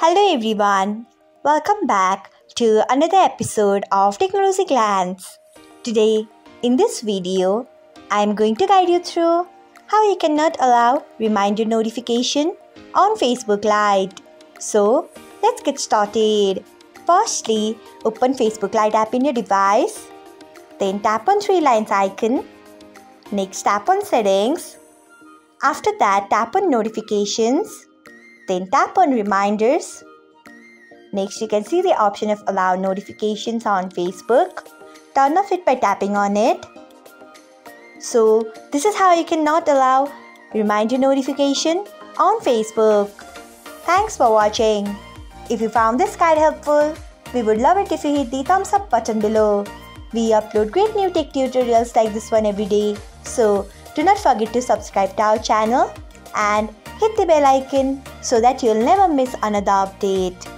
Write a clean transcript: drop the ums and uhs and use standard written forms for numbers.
Hello everyone, welcome back to another episode of Technologyglance. Today, in this video, I am going to guide you through how you cannot allow reminder notification on Facebook Lite. So, let's get started. Firstly, open Facebook Lite app in your device. Then tap on three lines icon. Next, tap on settings. After that, tap on notifications. Then tap on reminders. Next, you can see the option of allow notifications on Facebook. Turn off it by tapping on it. So, this is how you cannot allow reminder notification on Facebook. Thanks for watching. If you found this guide helpful, we would love it if you hit the thumbs up button below. We upload great new tech tutorials like this one every day. So, do not forget to subscribe to our channel and hit the bell icon so that you'll never miss another update.